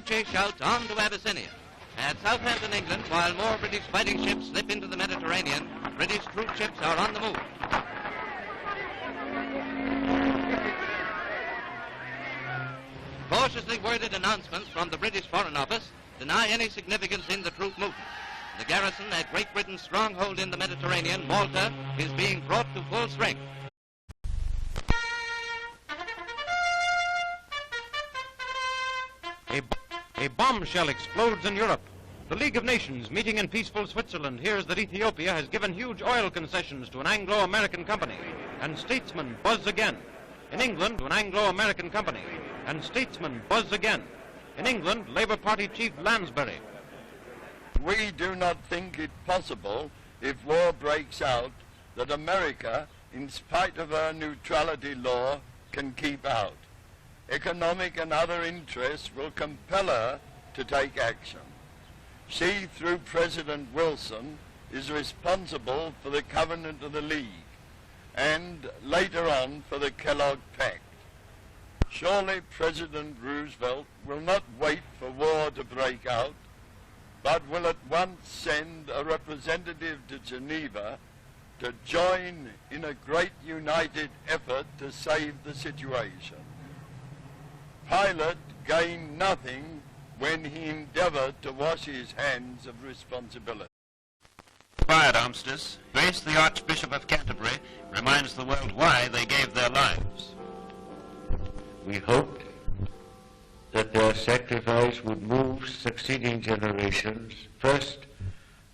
chase shouts on to Abyssinia. At Southampton, England, while more British fighting ships slip into the Mediterranean, British troop ships are on the move. Cautiously worded announcements from the British Foreign Office deny any significance in the troop movement. The garrison at Great Britain's stronghold in the Mediterranean, Malta, is being brought to full strength. A bombshell explodes in Europe. The League of Nations, meeting in peaceful Switzerland, hears that Ethiopia has given huge oil concessions to an Anglo-American company, and statesmen buzz again. In England, to an Anglo-American company, and statesmen buzz again. In England, Labour Party Chief Lansbury. We do not think it possible, if war breaks out, that America, in spite of her neutrality law, can keep out. Economic and other interests will compel her to take action. She, through President Wilson, is responsible for the Covenant of the League and later on for the Kellogg Pact. Surely President Roosevelt will not wait for war to break out, but will at once send a representative to Geneva to join in a great united effort to save the situation. Pilate gained nothing when he endeavored to wash his hands of responsibility. Quiet, armsters. Grace, the Archbishop of Canterbury, reminds the world why they gave their lives. We hoped that their sacrifice would move succeeding generations, first,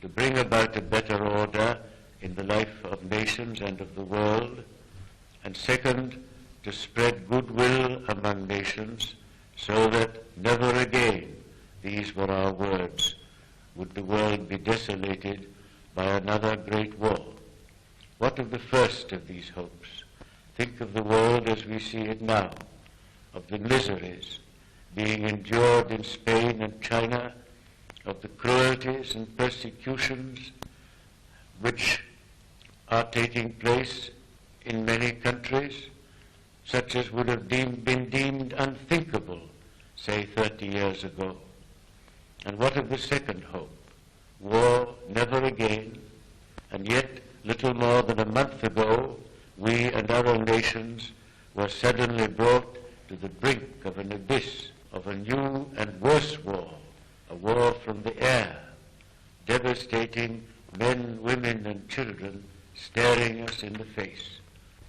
to bring about a better order in the life of nations and of the world, and second, to spread goodwill among nations, so that never again, these were our words, would the world be desolated by another great war. What of the first of these hopes? Think of the world as we see it now, of the miseries being endured in Spain and China, of the cruelties and persecutions which are taking place in many countries, such as would have been deemed unthinkable, say 30 years ago. And what of the second hope? War never again, and yet little more than a month ago, we and other nations were suddenly brought to the brink of an abyss, of a new and worse war, a war from the air, devastating men, women, and children, staring us in the face.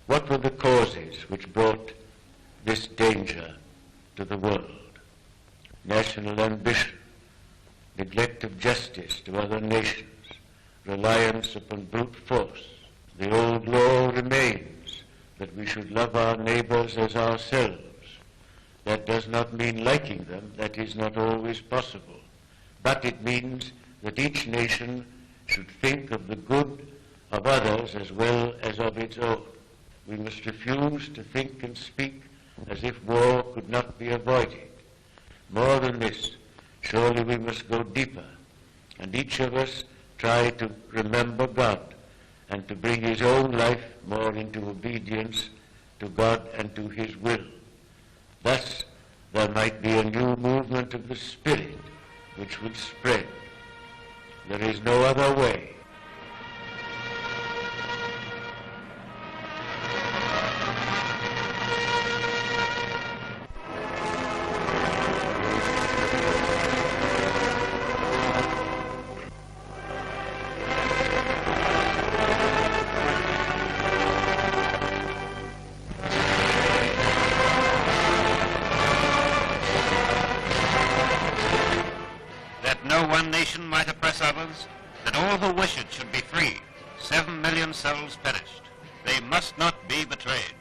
What were the causes which brought this danger to the world? National ambition, neglect of justice to other nations, reliance upon brute force. The old law remains that we should love our neighbors as ourselves. That does not mean liking them, that is not always possible. But it means that each nation should think of the good of others as well as of its own. We must refuse to think and speak as if war could not be avoided. More than this, surely we must go deeper, and each of us try to remember God and to bring his own life more into obedience to God and to his will. Thus, there might be a new movement of the Spirit which would spread. There is no other way. No one nation might oppress others, that all who wish it should be free. 7 million souls perished. They must not be betrayed.